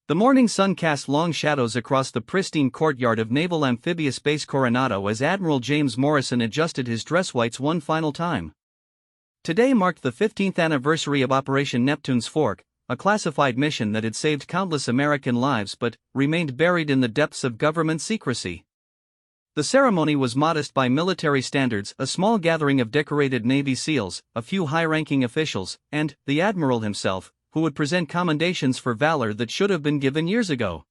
The morning sun cast long shadows across the pristine courtyard of Naval Amphibious Base Coronado as Admiral James Morrison adjusted his dress whites one final time. Today marked the 15th anniversary of Operation Neptune's Fork, a classified mission that had saved countless American lives but remained buried in the depths of government secrecy. The ceremony was modest by military standards: a small gathering of decorated Navy SEALs, a few high-ranking officials, and the Admiral himself, who would present commendations for valor that should have been given years ago.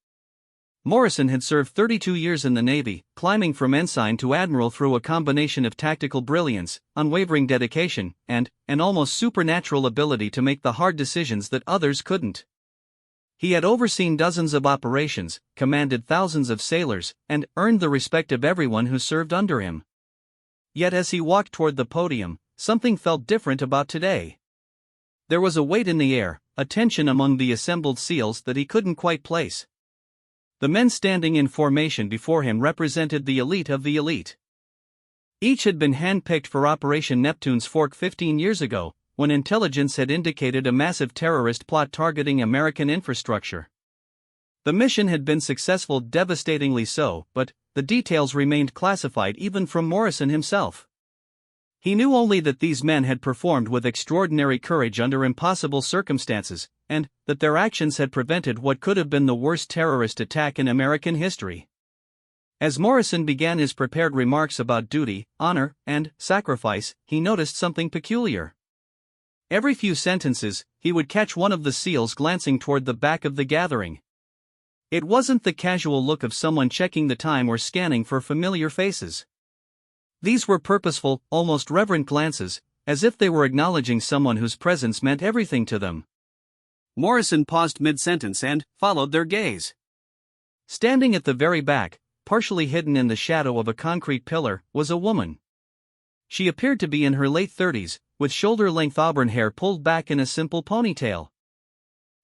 Morrison had served 32 years in the Navy, climbing from ensign to admiral through a combination of tactical brilliance, unwavering dedication, and an almost supernatural ability to make the hard decisions that others couldn't. He had overseen dozens of operations, commanded thousands of sailors, and earned the respect of everyone who served under him. Yet as he walked toward the podium, something felt different about today. There was a weight in the air, a tension among the assembled SEALs that he couldn't quite place. The men standing in formation before him represented the elite of the elite. Each had been handpicked for Operation Neptune's Fork 15 years ago, when intelligence had indicated a massive terrorist plot targeting American infrastructure. The mission had been successful, devastatingly so, but the details remained classified even from Morrison himself. He knew only that these men had performed with extraordinary courage under impossible circumstances, and that their actions had prevented what could have been the worst terrorist attack in American history. As Morrison began his prepared remarks about duty, honor, and sacrifice, he noticed something peculiar. Every few sentences, he would catch one of the SEALs glancing toward the back of the gathering. It wasn't the casual look of someone checking the time or scanning for familiar faces. These were purposeful, almost reverent glances, as if they were acknowledging someone whose presence meant everything to them. Morrison paused mid-sentence and followed their gaze. Standing at the very back, partially hidden in the shadow of a concrete pillar, was a woman. She appeared to be in her late 30s, with shoulder-length auburn hair pulled back in a simple ponytail.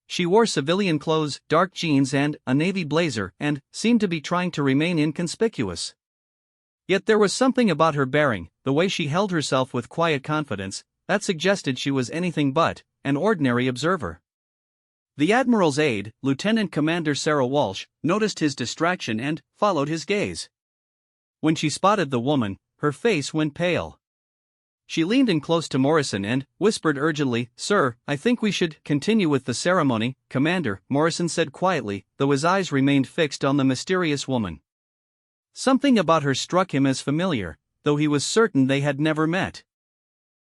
She wore civilian clothes, dark jeans and a navy blazer, and seemed to be trying to remain inconspicuous. Yet there was something about her bearing, the way she held herself with quiet confidence, that suggested she was anything but an ordinary observer. The Admiral's aide, Lieutenant Commander Sarah Walsh, noticed his distraction and followed his gaze. When she spotted the woman, her face went pale. She leaned in close to Morrison and whispered urgently, "Sir, I think we should continue with the ceremony, Commander," Morrison said quietly, though his eyes remained fixed on the mysterious woman. Something about her struck him as familiar, though he was certain they had never met.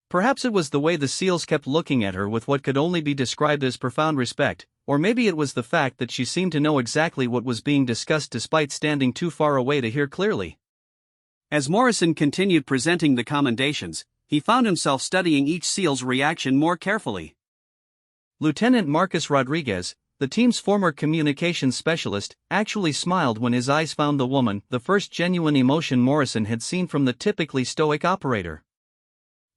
Perhaps it was the way the SEALs kept looking at her with what could only be described as profound respect, or maybe it was the fact that she seemed to know exactly what was being discussed despite standing too far away to hear clearly. As Morrison continued presenting the commendations, he found himself studying each SEAL's reaction more carefully. Lieutenant Marcus Rodriguez, the team's former communications specialist, actually smiled when his eyes found the woman, the first genuine emotion Morrison had seen from the typically stoic operator.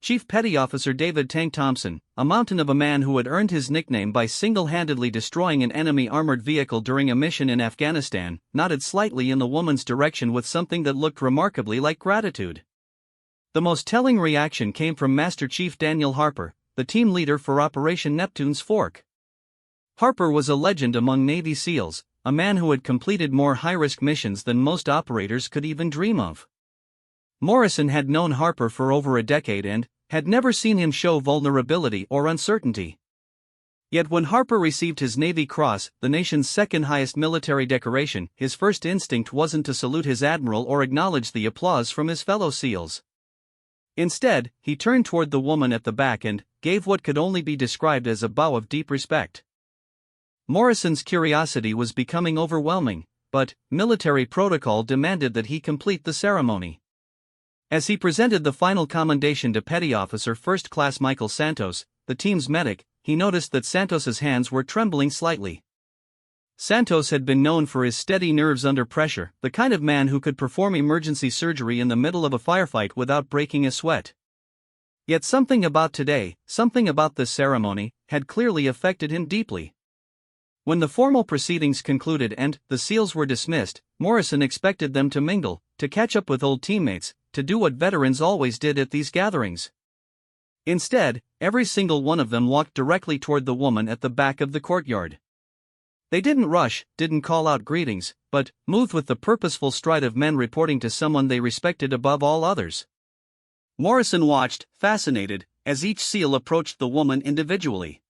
Chief Petty Officer David Tank Thompson, a mountain of a man who had earned his nickname by single-handedly destroying an enemy armored vehicle during a mission in Afghanistan, nodded slightly in the woman's direction with something that looked remarkably like gratitude. The most telling reaction came from Master Chief Daniel Harper, the team leader for Operation Neptune's Fork. Harper was a legend among Navy SEALs, a man who had completed more high-risk missions than most operators could even dream of. Morrison had known Harper for over a decade and had never seen him show vulnerability or uncertainty. Yet when Harper received his Navy Cross, the nation's second-highest military decoration, his first instinct wasn't to salute his admiral or acknowledge the applause from his fellow SEALs. Instead, he turned toward the woman at the back and gave what could only be described as a bow of deep respect. Morrison's curiosity was becoming overwhelming, but military protocol demanded that he complete the ceremony. As he presented the final commendation to Petty Officer First Class Michael Santos, the team's medic, he noticed that Santos's hands were trembling slightly. Santos had been known for his steady nerves under pressure, the kind of man who could perform emergency surgery in the middle of a firefight without breaking a sweat. Yet something about today, something about this ceremony, had clearly affected him deeply. When the formal proceedings concluded and the SEALs were dismissed, Morrison expected them to mingle, to catch up with old teammates, to do what veterans always did at these gatherings. Instead, every single one of them walked directly toward the woman at the back of the courtyard. They didn't rush, didn't call out greetings, but moved with the purposeful stride of men reporting to someone they respected above all others. Morrison watched, fascinated, as each SEAL approached the woman individually.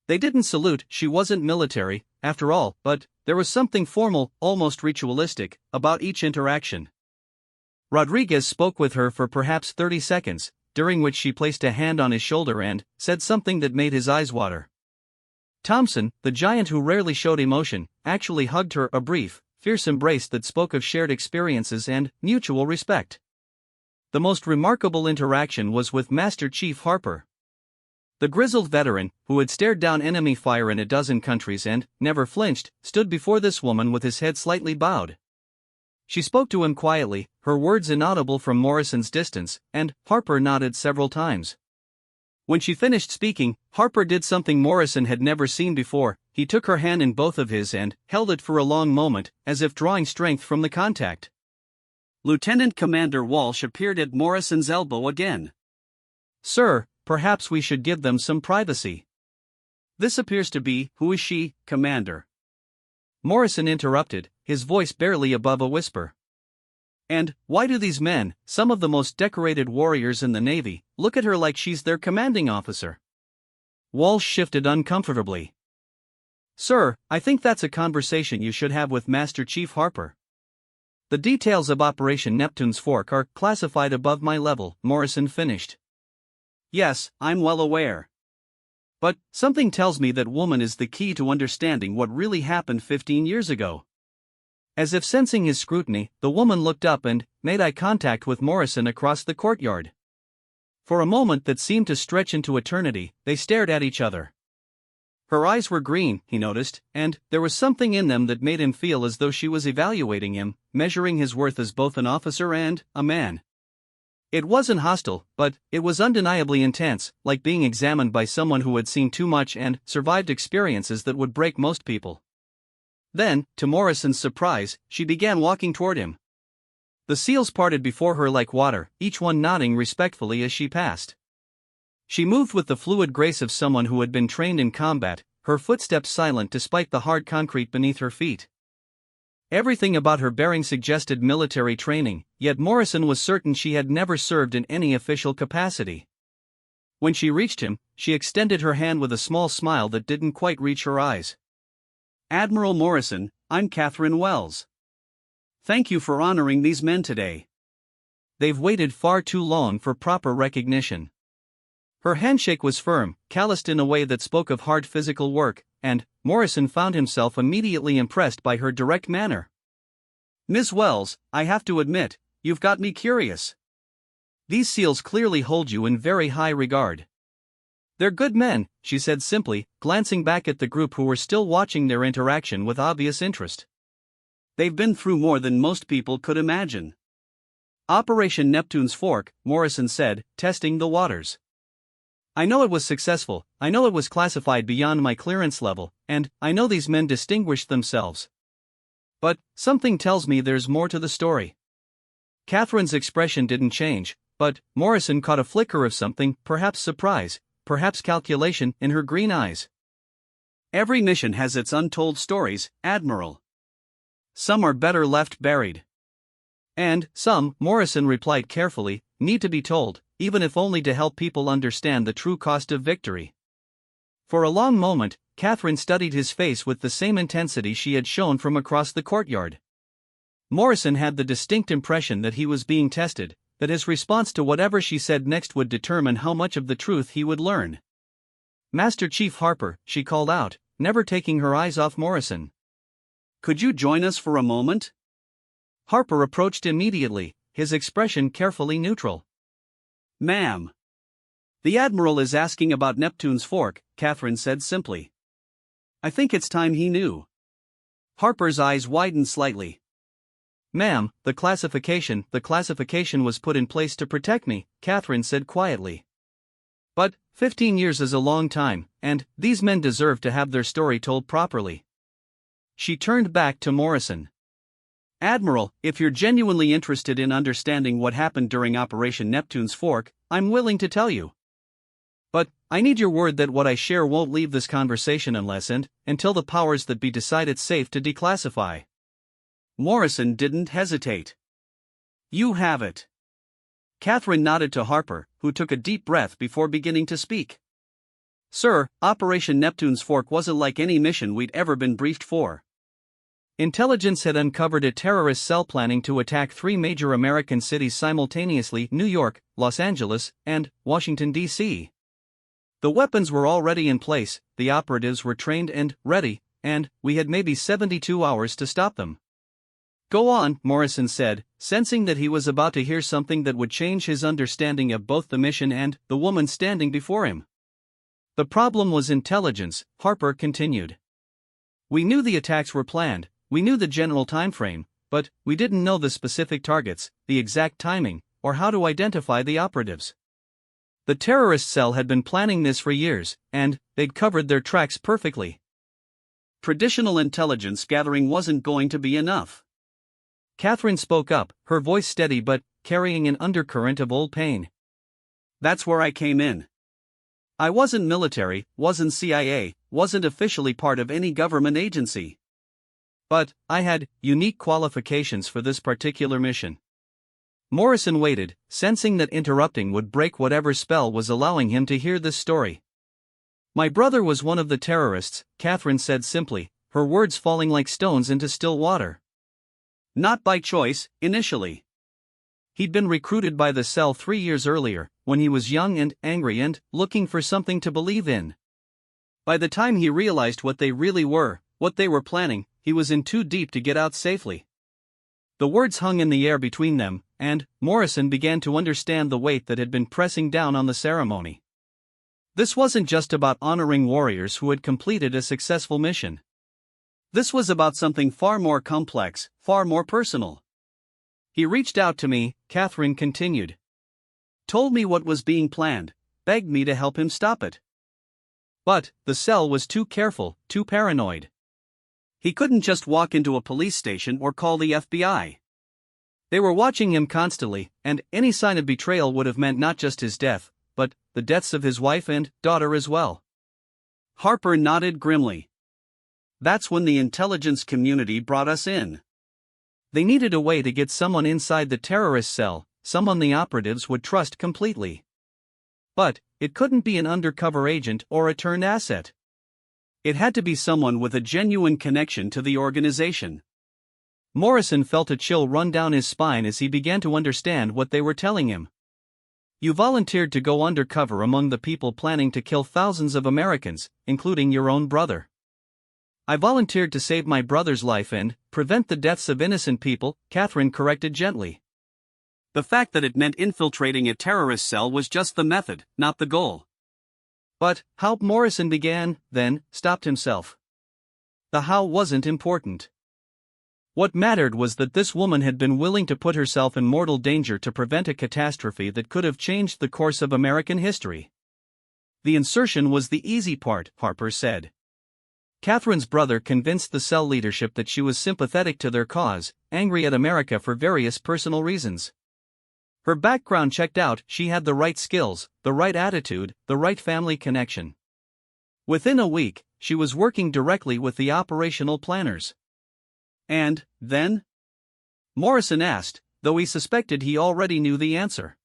They didn't salute, she wasn't military, after all, but there was something formal, almost ritualistic, about each interaction. Rodriguez spoke with her for perhaps 30 seconds, during which she placed a hand on his shoulder and said something that made his eyes water. Thompson, the giant who rarely showed emotion, actually hugged her, a brief, fierce embrace that spoke of shared experiences and mutual respect. The most remarkable interaction was with Master Chief Harper. The grizzled veteran, who had stared down enemy fire in a dozen countries and never flinched, stood before this woman with his head slightly bowed. She spoke to him quietly, her words inaudible from Morrison's distance, and Harper nodded several times. When she finished speaking, Harper did something Morrison had never seen before. He took her hand in both of his and held it for a long moment, as if drawing strength from the contact. Lieutenant Commander Walsh appeared at Morrison's elbow again. "Sir, perhaps we should give them some privacy. This appears to be, who is she, Commander?" Morrison interrupted, his voice barely above a whisper. "And why do these men, some of the most decorated warriors in the Navy, look at her like she's their commanding officer?" Walsh shifted uncomfortably. "Sir, I think that's a conversation you should have with Master Chief Harper. The details of Operation Neptune's Fork are classified above my level," Morrison finished. "Yes, I'm well aware. But something tells me that woman is the key to understanding what really happened 15 years ago." As if sensing his scrutiny, the woman looked up and made eye contact with Morrison across the courtyard. For a moment that seemed to stretch into eternity, they stared at each other. Her eyes were green, he noticed, and there was something in them that made him feel as though she was evaluating him, measuring his worth as both an officer and a man. It wasn't hostile, but it was undeniably intense, like being examined by someone who had seen too much and survived experiences that would break most people. Then, to Morrison's surprise, she began walking toward him. The SEALs parted before her like water, each one nodding respectfully as she passed. She moved with the fluid grace of someone who had been trained in combat, her footsteps silent despite the hard concrete beneath her feet. Everything about her bearing suggested military training, yet Morrison was certain she had never served in any official capacity. When she reached him, she extended her hand with a small smile that didn't quite reach her eyes. "Admiral Morrison, I'm Catherine Wells. Thank you for honoring these men today. They've waited far too long for proper recognition." Her handshake was firm, calloused in a way that spoke of hard physical work, and Morrison found himself immediately impressed by her direct manner. "Miss Wells, I have to admit, you've got me curious. These SEALs clearly hold you in very high regard." "They're good men," she said simply, glancing back at the group who were still watching their interaction with obvious interest. "They've been through more than most people could imagine." "Operation Neptune's Fork," Morrison said, testing the waters. "I know it was successful, I know it was classified beyond my clearance level, and I know these men distinguished themselves. But something tells me there's more to the story." Catherine's expression didn't change, but Morrison caught a flicker of something, perhaps surprise, perhaps calculation, in her green eyes. "Every mission has its untold stories, Admiral. Some are better left buried. And some," Morrison replied carefully, "need to be told, even if only to help people understand the true cost of victory." For a long moment, Catherine studied his face with the same intensity she had shown from across the courtyard. Morrison had the distinct impression that he was being tested, that his response to whatever she said next would determine how much of the truth he would learn. "Master Chief Harper," she called out, never taking her eyes off Morrison. "Could you join us for a moment?" Harper approached immediately, his expression carefully neutral. "Ma'am. The Admiral is asking about Neptune's Fork," Catherine said simply. "I think it's time he knew." Harper's eyes widened slightly. "Ma'am, the classification was put in place to protect me," Catherine said quietly. "But 15 years is a long time, and these men deserve to have their story told properly." She turned back to Morrison. "Admiral, if you're genuinely interested in understanding what happened during Operation Neptune's Fork, I'm willing to tell you. But I need your word that what I share won't leave this conversation unless and until the powers that be decide it's safe to declassify." Morrison didn't hesitate. "You have it." Catherine nodded to Harper, who took a deep breath before beginning to speak. "Sir, Operation Neptune's Fork wasn't like any mission we'd ever been briefed for. Intelligence had uncovered a terrorist cell planning to attack 3 major American cities simultaneously: New York, Los Angeles, and Washington, D.C. The weapons were already in place, the operatives were trained and ready, and we had maybe 72 hours to stop them." "Go on," Morrison said, sensing that he was about to hear something that would change his understanding of both the mission and the woman standing before him. "The problem was intelligence," Harper continued. "We knew the attacks were planned, we knew the general timeframe, but we didn't know the specific targets, the exact timing, or how to identify the operatives. The terrorist cell had been planning this for years, and they'd covered their tracks perfectly. Traditional intelligence gathering wasn't going to be enough." Catherine spoke up, her voice steady but carrying an undercurrent of old pain. "That's where I came in. I wasn't military, wasn't CIA, wasn't officially part of any government agency. But I had unique qualifications for this particular mission." Morrison waited, sensing that interrupting would break whatever spell was allowing him to hear this story. "My brother was one of the terrorists," Catherine said simply, her words falling like stones into still water. "Not by choice, initially. He'd been recruited by the cell 3 years earlier, when he was young and angry and looking for something to believe in. By the time he realized what they really were, what they were planning, he was in too deep to get out safely." The words hung in the air between them, and Morrison began to understand the weight that had been pressing down on the ceremony. This wasn't just about honoring warriors who had completed a successful mission. This was about something far more complex, far more personal. "He reached out to me," Catherine continued. "Told me what was being planned, begged me to help him stop it. But the cell was too careful, too paranoid. He couldn't just walk into a police station or call the FBI. They were watching him constantly, and any sign of betrayal would have meant not just his death, but the deaths of his wife and daughter as well." Harper nodded grimly. "That's when the intelligence community brought us in. They needed a way to get someone inside the terrorist cell, someone the operatives would trust completely. But it couldn't be an undercover agent or a turned asset. It had to be someone with a genuine connection to the organization." Morrison felt a chill run down his spine as he began to understand what they were telling him. "You volunteered to go undercover among the people planning to kill thousands of Americans, including your own brother." "I volunteered to save my brother's life and prevent the deaths of innocent people," Catherine corrected gently. The fact that it meant infiltrating a terrorist cell was just the method, not the goal. "But how?" Morrison began, then stopped himself. The how wasn't important. What mattered was that this woman had been willing to put herself in mortal danger to prevent a catastrophe that could have changed the course of American history. "The insertion was the easy part," Harper said. Catherine's brother convinced the cell leadership that she was sympathetic to their cause, angry at America for various personal reasons. Her background checked out, she had the right skills, the right attitude, the right family connection. Within a week, she was working directly with the operational planners. "And then?" Morrison asked, though he suspected he already knew the answer.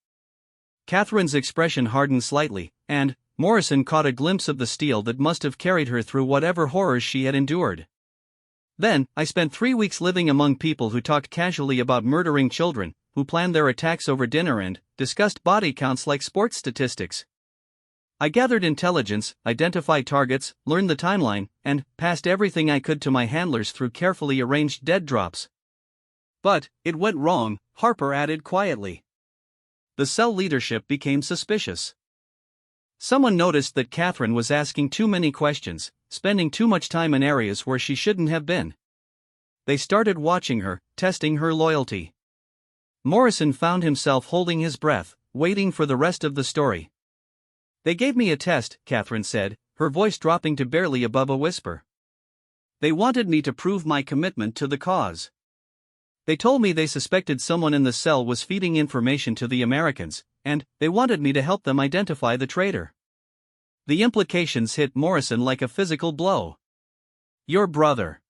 Catherine's expression hardened slightly, and Morrison caught a glimpse of the steel that must have carried her through whatever horrors she had endured. "Then, I spent 3 weeks living among people who talked casually about murdering children, who planned their attacks over dinner and discussed body counts like sports statistics. I gathered intelligence, identified targets, learned the timeline, and passed everything I could to my handlers through carefully arranged dead drops. But it went wrong," Harper added quietly. "The cell leadership became suspicious. Someone noticed that Catherine was asking too many questions, spending too much time in areas where she shouldn't have been. They started watching her, testing her loyalty." Morrison found himself holding his breath, waiting for the rest of the story. "They gave me a test," Catherine said, her voice dropping to barely above a whisper. "They wanted me to prove my commitment to the cause. They told me they suspected someone in the cell was feeding information to the Americans, and they wanted me to help them identify the traitor. The implications hit Morrison like a physical blow. "Your brother."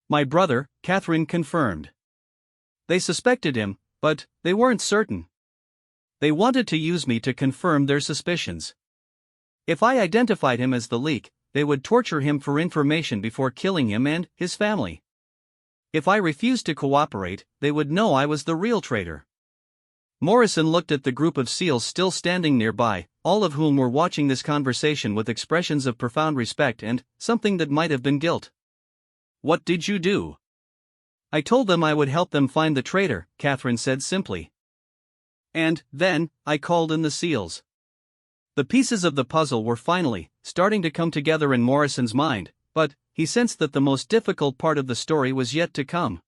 "My brother," Catherine confirmed. They suspected him, but they weren't certain. They wanted to use me to confirm their suspicions. If I identified him as the leak, they would torture him for information before killing him and his family. If I refused to cooperate, they would know I was the real traitor. Morrison looked at the group of SEALs still standing nearby, all of whom were watching this conversation with expressions of profound respect and something that might have been guilt. "What did you do?" "I told them I would help them find the traitor," Catherine said simply. "And then, I called in the SEALs." The pieces of the puzzle were finally starting to come together in Morrison's mind, but he sensed that the most difficult part of the story was yet to come.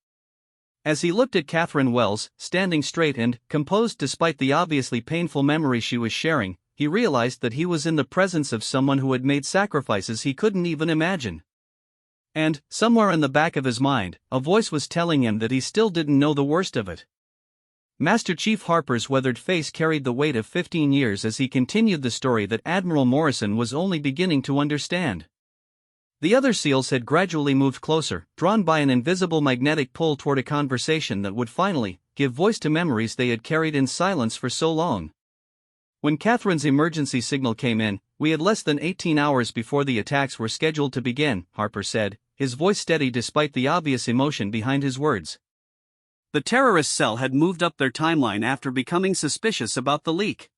As he looked at Catherine Wells, standing straight and composed despite the obviously painful memories she was sharing, he realized that he was in the presence of someone who had made sacrifices he couldn't even imagine. And, somewhere in the back of his mind, a voice was telling him that he still didn't know the worst of it. Master Chief Harper's weathered face carried the weight of 15 years as he continued the story that Admiral Morrison was only beginning to understand. The other SEALs had gradually moved closer, drawn by an invisible magnetic pull toward a conversation that would finally give voice to memories they had carried in silence for so long. When Catherine's emergency signal came in, "We had less than 18 hours before the attacks were scheduled to begin," Harper said, his voice steady despite the obvious emotion behind his words. The terrorist cell had moved up their timeline after becoming suspicious about the leak.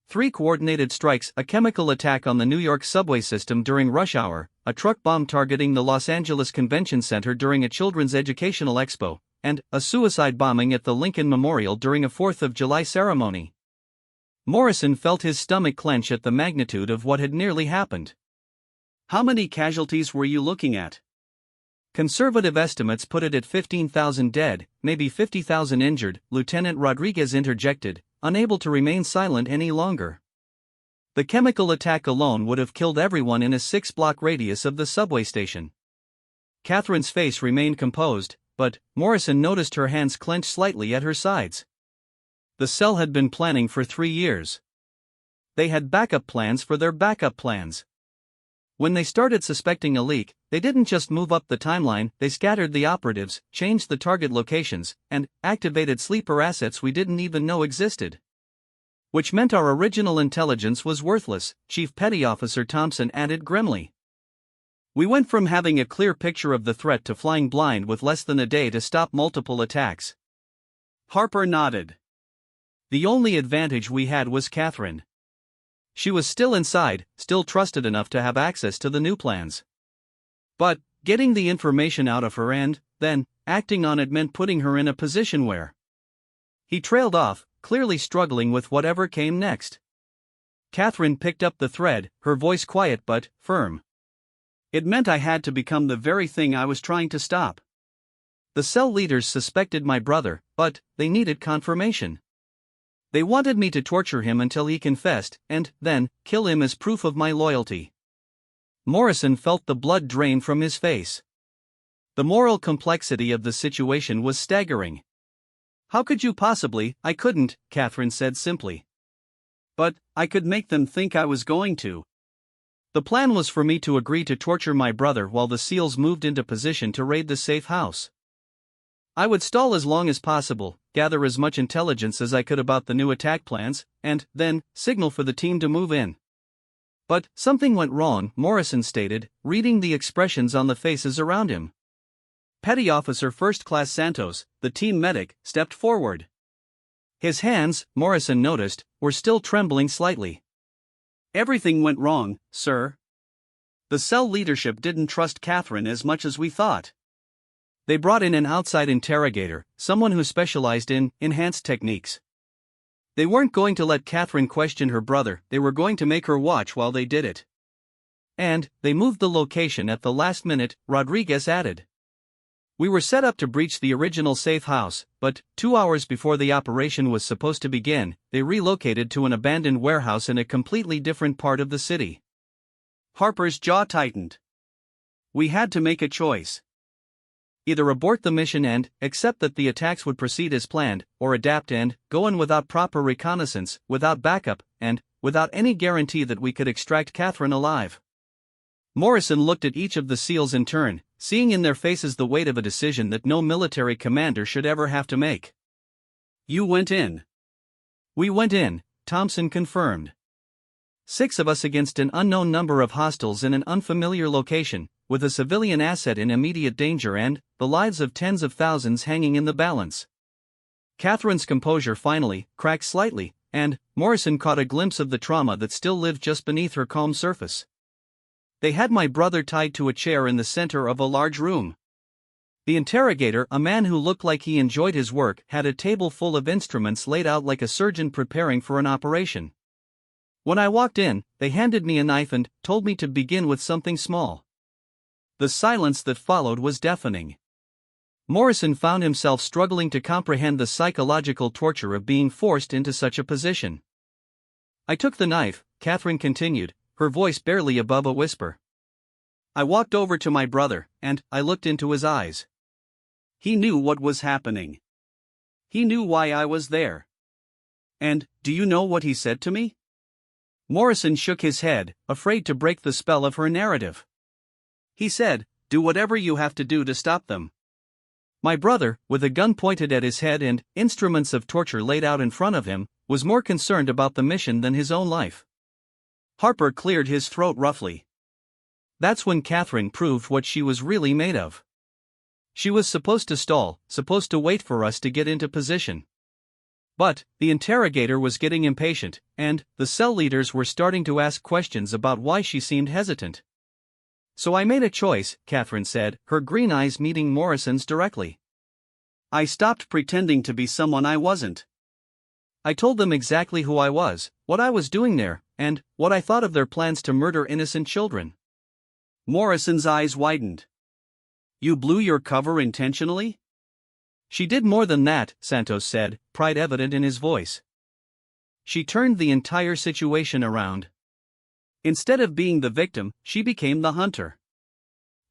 3 coordinated strikes, a chemical attack on the New York subway system during rush hour, a truck bomb targeting the Los Angeles Convention Center during a children's educational expo, and a suicide bombing at the Lincoln Memorial during a 4th of July ceremony. Morrison felt his stomach clench at the magnitude of what had nearly happened. "How many casualties were you looking at?" "Conservative estimates put it at 15,000 dead, maybe 50,000 injured," Lieutenant Rodriguez interjected, unable to remain silent any longer. "The chemical attack alone would have killed everyone in a 6-block radius of the subway station." Catherine's face remained composed, but Morrison noticed her hands clench slightly at her sides. The cell had been planning for 3 years. They had backup plans for their backup plans. When they started suspecting a leak, they didn't just move up the timeline, they scattered the operatives, changed the target locations, and activated sleeper assets we didn't even know existed. Which meant our original intelligence was worthless, Chief Petty Officer Thompson added grimly. "We went from having a clear picture of the threat to flying blind with less than a day to stop multiple attacks." Harper nodded. "The only advantage we had was Catherine. She was still inside, still trusted enough to have access to the new plans. But getting the information out of her and then acting on it meant putting her in a position where..." He trailed off, clearly struggling with whatever came next. Catherine picked up the thread, her voice quiet but firm. "It meant I had to become the very thing I was trying to stop. The cell leaders suspected my brother, but they needed confirmation. They wanted me to torture him until he confessed, and then kill him as proof of my loyalty." Morrison felt the blood drain from his face. The moral complexity of the situation was staggering. "How could you possibly?" "I couldn't," Catherine said simply. "But I could make them think I was going to. The plan was for me to agree to torture my brother while the SEALs moved into position to raid the safe house. I would stall as long as possible, gather as much intelligence as I could about the new attack plans, and then signal for the team to move in. But something went wrong," Morrison stated, reading the expressions on the faces around him. Petty Officer First Class Santos, the team medic, stepped forward. His hands, Morrison noticed, were still trembling slightly. "Everything went wrong, sir. The cell leadership didn't trust Catherine as much as we thought. They brought in an outside interrogator, someone who specialized in enhanced techniques. They weren't going to let Catherine question her brother, they were going to make her watch while they did it. And they moved the location at the last minute," Rodriguez added. "We were set up to breach the original safe house, but 2 hours before the operation was supposed to begin, they relocated to an abandoned warehouse in a completely different part of the city." Harper's jaw tightened. "We had to make a choice. Either abort the mission and accept that the attacks would proceed as planned, or adapt and go in without proper reconnaissance, without backup, and without any guarantee that we could extract Catherine alive. Morrison looked at each of the SEALs in turn, seeing in their faces the weight of a decision that no military commander should ever have to make. You went in. We went in, Thompson confirmed. 6 of us against an unknown number of hostiles in an unfamiliar location, with a civilian asset in immediate danger and the lives of tens of thousands hanging in the balance. Catherine's composure finally cracked slightly, and Morrison caught a glimpse of the trauma that still lived just beneath her calm surface. They had my brother tied to a chair in the center of a large room. The interrogator, a man who looked like he enjoyed his work, had a table full of instruments laid out like a surgeon preparing for an operation. When I walked in, they handed me a knife and told me to begin with something small. The silence that followed was deafening. Morrison found himself struggling to comprehend the psychological torture of being forced into such a position. I took the knife, Catherine continued, her voice barely above a whisper. I walked over to my brother, and I looked into his eyes. He knew what was happening. He knew why I was there. And, do you know what he said to me? Morrison shook his head, afraid to break the spell of her narrative. He said, "Do whatever you have to do to stop them." My brother, with a gun pointed at his head and instruments of torture laid out in front of him, was more concerned about the mission than his own life. Harper cleared his throat roughly. That's when Catherine proved what she was really made of. She was supposed to stall, supposed to wait for us to get into position. But the interrogator was getting impatient, and the cell leaders were starting to ask questions about why she seemed hesitant. So I made a choice, Catherine said, her green eyes meeting Morrison's directly. I stopped pretending to be someone I wasn't. I told them exactly who I was, what I was doing there, and what I thought of their plans to murder innocent children. Morrison's eyes widened. You blew your cover intentionally? She did more than that, Santos said, pride evident in his voice. She turned the entire situation around. Instead of being the victim, she became the hunter.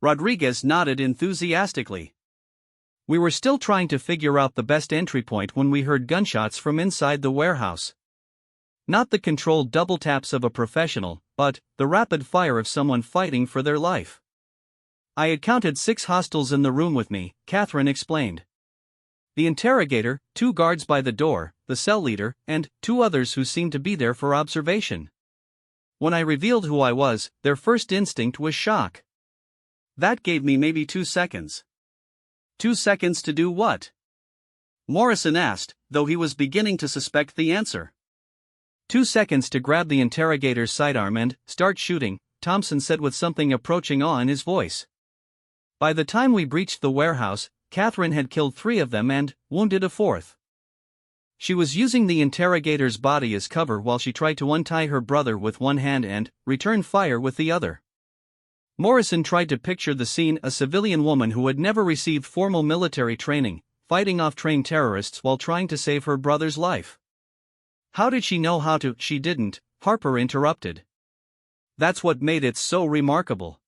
Rodriguez nodded enthusiastically. We were still trying to figure out the best entry point when we heard gunshots from inside the warehouse. Not the controlled double taps of a professional, but the rapid fire of someone fighting for their life. I had counted 6 hostiles in the room with me, Catherine explained. The interrogator, 2 guards by the door, the cell leader, and 2 others who seemed to be there for observation. When I revealed who I was, their first instinct was shock. That gave me maybe 2 seconds. 2 seconds to do what? Morrison asked, though he was beginning to suspect the answer. 2 seconds to grab the interrogator's sidearm and start shooting, Thompson said with something approaching awe in his voice. By the time we breached the warehouse, Catherine had killed 3 of them and wounded a 4th. She was using the interrogator's body as cover while she tried to untie her brother with one hand and return fire with the other. Morrison tried to picture the scene: a civilian woman who had never received formal military training, fighting off trained terrorists while trying to save her brother's life. How did she know how to? She didn't, Harper interrupted. That's what made it so remarkable.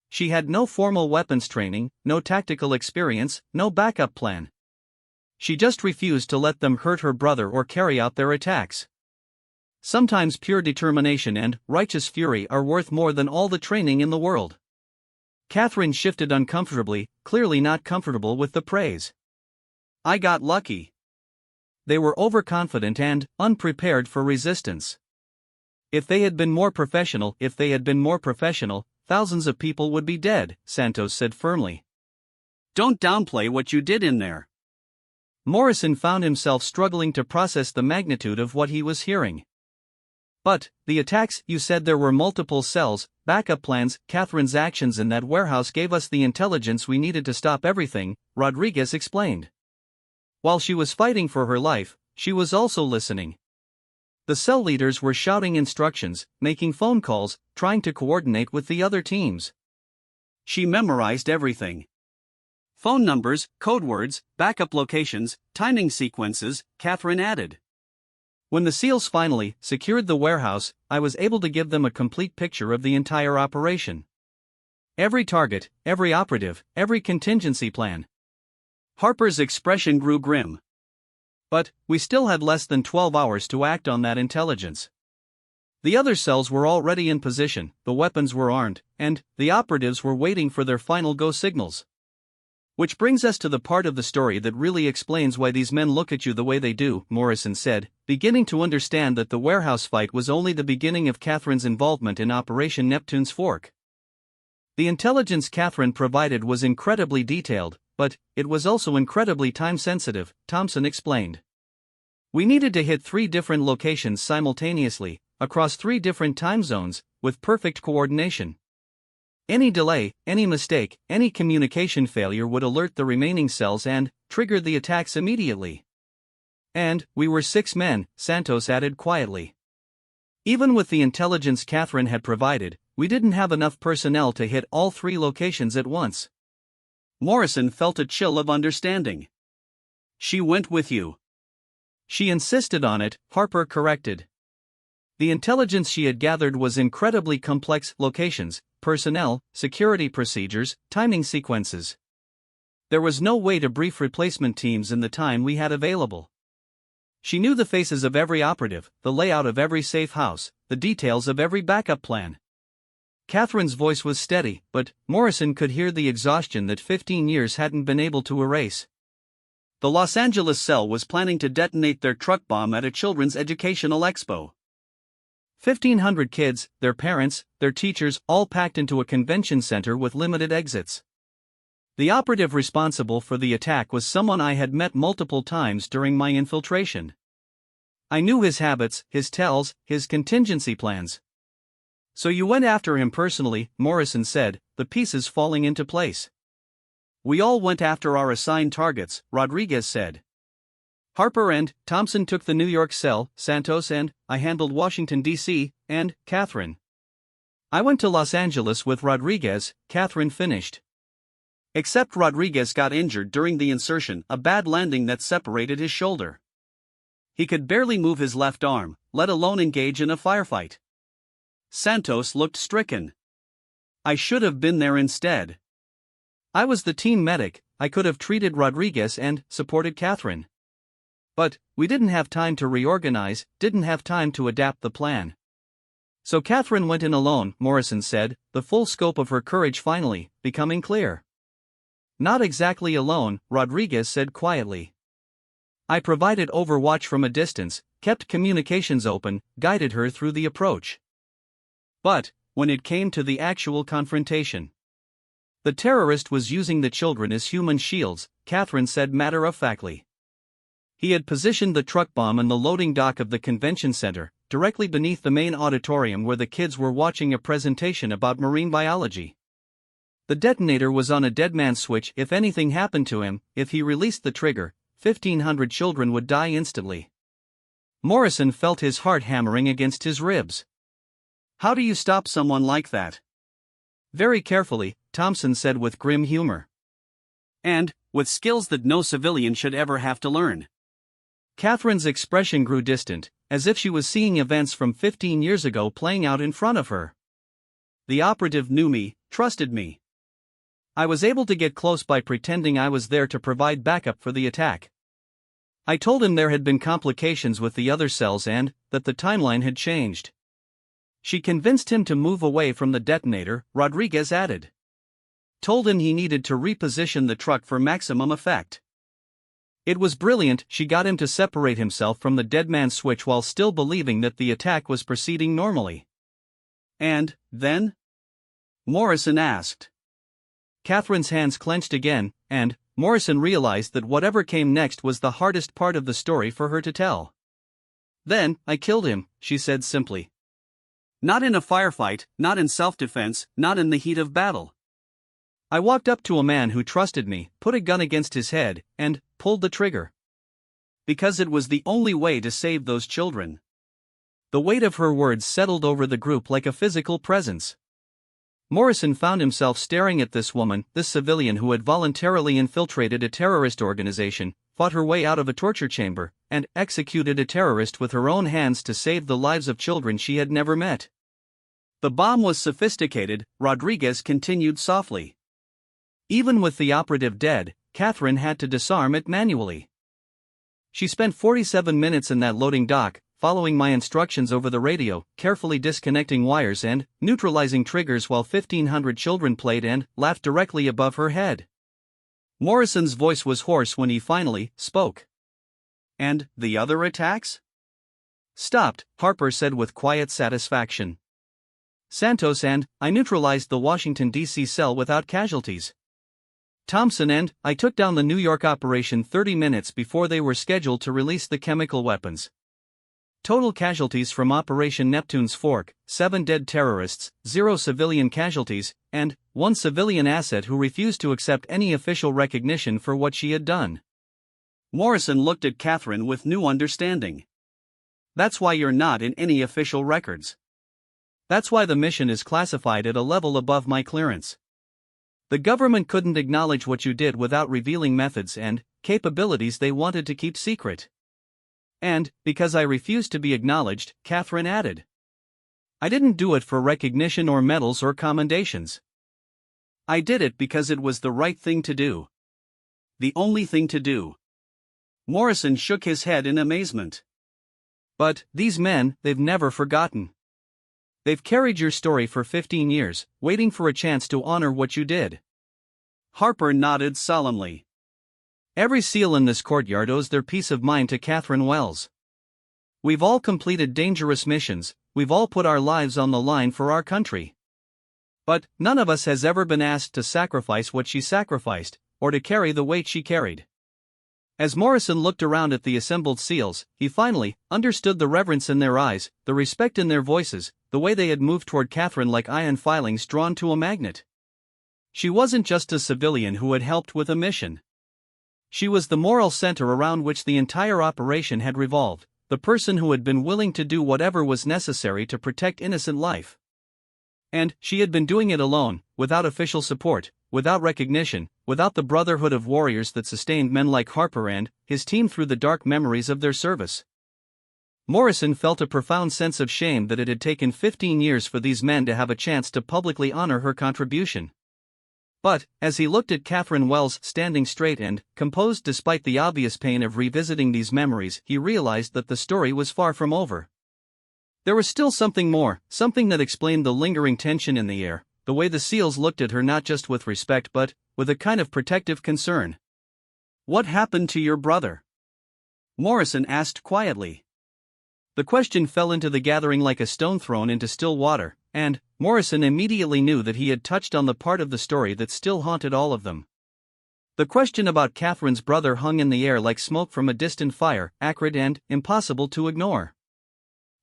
She had no formal weapons training, no tactical experience, no backup plan. She just refused to let them hurt her brother or carry out their attacks. Sometimes pure determination and righteous fury are worth more than all the training in the world. Catherine shifted uncomfortably, clearly not comfortable with the praise. I got lucky. They were overconfident and unprepared for resistance. If they had been more professional, thousands of people would be dead, Santos said firmly. Don't downplay what you did in there. Morrison found himself struggling to process the magnitude of what he was hearing. But, the attacks, you said there were multiple cells, backup plans. Catherine's actions in that warehouse gave us the intelligence we needed to stop everything, Rodriguez explained. While she was fighting for her life, she was also listening. The cell leaders were shouting instructions, making phone calls, trying to coordinate with the other teams. She memorized everything. Phone numbers, code words, backup locations, timing sequences, Catherine added. When the SEALs finally secured the warehouse, I was able to give them a complete picture of the entire operation. Every target, every operative, every contingency plan. Harper's expression grew grim. But we still had less than 12 hours to act on that intelligence. The other cells were already in position, the weapons were armed, and the operatives were waiting for their final go signals. Which brings us to the part of the story that really explains why these men look at you the way they do, Morrison said, beginning to understand that the warehouse fight was only the beginning of Catherine's involvement in Operation Neptune's Fork. The intelligence Catherine provided was incredibly detailed, but it was also incredibly time-sensitive, Thompson explained. We needed to hit 3 different locations simultaneously, across 3 different time zones, with perfect coordination. Any delay, any mistake, any communication failure would alert the remaining cells and trigger the attacks immediately. And we were 6 men, Santos added quietly. Even with the intelligence Catherine had provided, we didn't have enough personnel to hit all 3 locations at once. Morrison felt a chill of understanding. She went with you. She insisted on it, Harper corrected. The intelligence she had gathered was incredibly complex: locations, personnel, security procedures, timing sequences. There was no way to brief replacement teams in the time we had available. She knew the faces of every operative, the layout of every safe house, the details of every backup plan. Catherine's voice was steady, but Morrison could hear the exhaustion that 15 years hadn't been able to erase. The Los Angeles cell was planning to detonate their truck bomb at a children's educational expo. 1,500 kids, their parents, their teachers, all packed into a convention center with limited exits. The operative responsible for the attack was someone I had met multiple times during my infiltration. I knew his habits, his tells, his contingency plans. So you went after him personally, Morrison said, the pieces falling into place. We all went after our assigned targets, Rodriguez said. Harper and Thompson took the New York cell, Santos and I handled Washington, D.C., and Catherine. I went to Los Angeles with Rodriguez, Catherine finished. Except Rodriguez got injured during the insertion, a bad landing that separated his shoulder. He could barely move his left arm, let alone engage in a firefight. Santos looked stricken. I should have been there instead. I was the team medic, I could have treated Rodriguez and supported Catherine. But we didn't have time to reorganize, didn't have time to adapt the plan. So Catherine went in alone, Morrison said, the full scope of her courage finally becoming clear. Not exactly alone, Rodriguez said quietly. I provided overwatch from a distance, kept communications open, guided her through the approach. But when it came to the actual confrontation, the terrorist was using the children as human shields, Catherine said matter-of-factly. He had positioned the truck bomb in the loading dock of the convention center, directly beneath the main auditorium where the kids were watching a presentation about marine biology. The detonator was on a deadman switch. If anything happened to him, if he released the trigger, 1,500 children would die instantly. Morrison felt his heart hammering against his ribs. How do you stop someone like that? Very carefully, Thompson said with grim humor. And with skills that no civilian should ever have to learn. Catherine's expression grew distant, as if she was seeing events from 15 years ago playing out in front of her. The operative knew me, trusted me. I was able to get close by pretending I was there to provide backup for the attack. I told him there had been complications with the other cells and that the timeline had changed. She convinced him to move away from the detonator, Rodriguez added. Told him he needed to reposition the truck for maximum effect. It was brilliant. She got him to separate himself from the deadman switch while still believing that the attack was proceeding normally. And then? Morrison asked. Catherine's hands clenched again, and Morrison realized that whatever came next was the hardest part of the story for her to tell. Then, I killed him, she said simply. Not in a firefight, not in self-defense, not in the heat of battle. I walked up to a man who trusted me, put a gun against his head, and pulled the trigger. Because it was the only way to save those children. The weight of her words settled over the group like a physical presence. Morrison found himself staring at this woman, this civilian who had voluntarily infiltrated a terrorist organization, fought her way out of a torture chamber, and executed a terrorist with her own hands to save the lives of children she had never met. The bomb was sophisticated, Rodriguez continued softly. Even with the operative dead, Catherine had to disarm it manually. She spent 47 minutes in that loading dock, following my instructions over the radio, carefully disconnecting wires and neutralizing triggers while 1,500 children played and laughed directly above her head. Morrison's voice was hoarse when he finally spoke. And the other attacks? Stopped, Harper said with quiet satisfaction. Santos and I neutralized the Washington, D.C. cell without casualties. Thompson and I took down the New York operation 30 minutes before they were scheduled to release the chemical weapons. Total casualties from Operation Neptune's Fork: 7 dead terrorists, 0 civilian casualties, and 1 civilian asset who refused to accept any official recognition for what she had done. Morrison looked at Catherine with new understanding. That's why you're not in any official records. That's why the mission is classified at a level above my clearance. The government couldn't acknowledge what you did without revealing methods and capabilities they wanted to keep secret. And, because I refused to be acknowledged, Catherine added, I didn't do it for recognition or medals or commendations. I did it because it was the right thing to do. The only thing to do. Morrison shook his head in amazement. But, these men, they've never forgotten. They've carried your story for 15 years, waiting for a chance to honor what you did. Harper nodded solemnly. Every SEAL in this courtyard owes their peace of mind to Catherine Wells. We've all completed dangerous missions, we've all put our lives on the line for our country. But, none of us has ever been asked to sacrifice what she sacrificed, or to carry the weight she carried. As Morrison looked around at the assembled SEALs, he finally understood the reverence in their eyes, the respect in their voices, the way they had moved toward Catherine like iron filings drawn to a magnet. She wasn't just a civilian who had helped with a mission. She was the moral center around which the entire operation had revolved, the person who had been willing to do whatever was necessary to protect innocent life. And she had been doing it alone, without official support, without recognition, without the brotherhood of warriors that sustained men like Harper and his team through the dark memories of their service. Morrison felt a profound sense of shame that it had taken 15 years for these men to have a chance to publicly honor her contribution. But, as he looked at Catherine Wells standing straight and composed despite the obvious pain of revisiting these memories, he realized that the story was far from over. There was still something more, something that explained the lingering tension in the air, the way the SEALs looked at her not just with respect but with a kind of protective concern. What happened to your brother? Morrison asked quietly. The question fell into the gathering like a stone thrown into still water, and Morrison immediately knew that he had touched on the part of the story that still haunted all of them. The question about Catherine's brother hung in the air like smoke from a distant fire, acrid and impossible to ignore.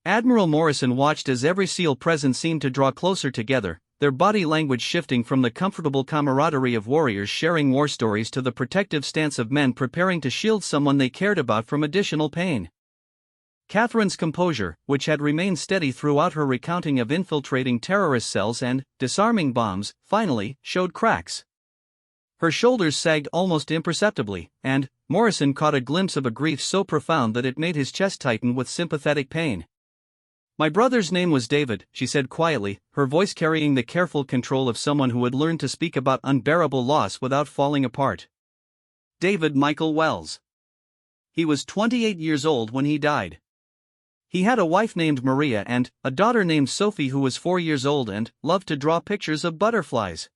Admiral Morrison watched as every SEAL present seemed to draw closer together, their body language shifting from the comfortable camaraderie of warriors sharing war stories to the protective stance of men preparing to shield someone they cared about from additional pain. Catherine's composure, which had remained steady throughout her recounting of infiltrating terrorist cells and disarming bombs, finally showed cracks. Her shoulders sagged almost imperceptibly, and Morrison caught a glimpse of a grief so profound that it made his chest tighten with sympathetic pain. My brother's name was David, she said quietly, her voice carrying the careful control of someone who had learned to speak about unbearable loss without falling apart. David Michael Wells. He was 28 years old when he died. He had a wife named Maria and a daughter named Sophie who was 4 years old and loved to draw pictures of butterflies.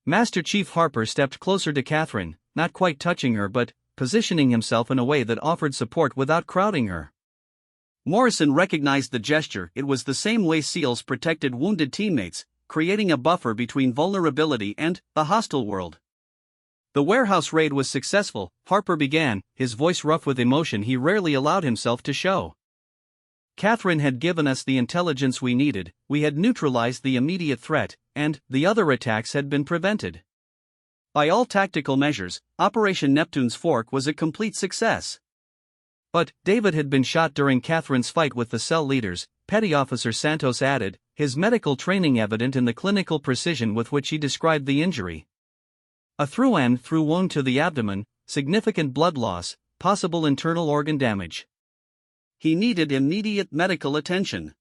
Master Chief Harper stepped closer to Catherine, not quite touching her but positioning himself in a way that offered support without crowding her. Morrison recognized the gesture. It was the same way SEALs protected wounded teammates, creating a buffer between vulnerability and the hostile world. The warehouse raid was successful, Harper began, his voice rough with emotion he rarely allowed himself to show. Catherine had given us the intelligence we needed, we had neutralized the immediate threat, and the other attacks had been prevented. By all tactical measures, Operation Neptune's Fork was a complete success. But David had been shot during Catherine's fight with the cell leaders, Petty Officer Santos added, his medical training evident in the clinical precision with which he described the injury. A through-and-through wound to the abdomen, significant blood loss, possible internal organ damage. He needed immediate medical attention.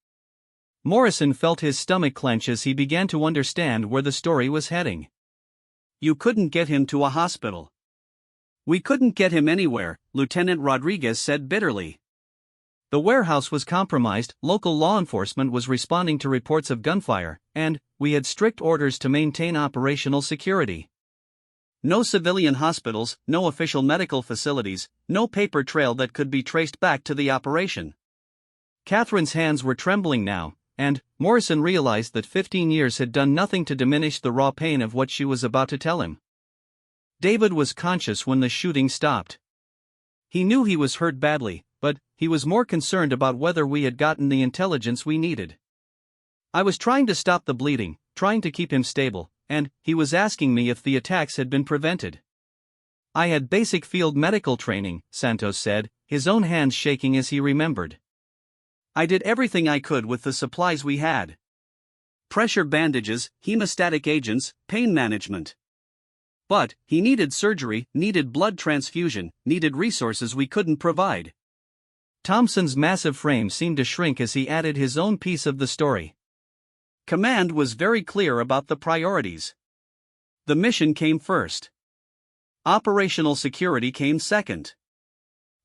Morrison felt his stomach clench as he began to understand where the story was heading. You couldn't get him to a hospital. We couldn't get him anywhere, Lieutenant Rodriguez said bitterly. The warehouse was compromised, local law enforcement was responding to reports of gunfire, and we had strict orders to maintain operational security. No civilian hospitals, no official medical facilities, no paper trail that could be traced back to the operation. Catherine's hands were trembling now, and Morrison realized that 15 years had done nothing to diminish the raw pain of what she was about to tell him. David was conscious when the shooting stopped. He knew he was hurt badly, but he was more concerned about whether we had gotten the intelligence we needed. I was trying to stop the bleeding, trying to keep him stable, and he was asking me if the attacks had been prevented. I had basic field medical training, Santos said, his own hands shaking as he remembered. I did everything I could with the supplies we had. Pressure bandages, hemostatic agents, pain management. But he needed surgery, needed blood transfusion, needed resources we couldn't provide. Thompson's massive frame seemed to shrink as he added his own piece of the story. Command was very clear about the priorities. The mission came first. Operational security came second.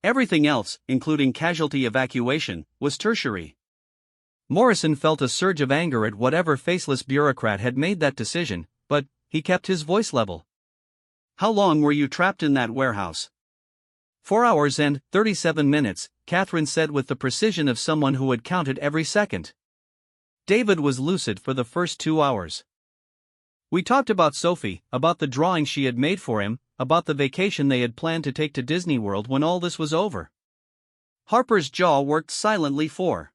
Everything else, including casualty evacuation, was tertiary. Morrison felt a surge of anger at whatever faceless bureaucrat had made that decision, but he kept his voice level. How long were you trapped in that warehouse? 4 hours and 37 minutes, Catherine said with the precision of someone who had counted every second. David was lucid for the first 2 hours. We talked about Sophie, about the drawing she had made for him, about the vacation they had planned to take to Disney World when all this was over. Harper's jaw worked silently for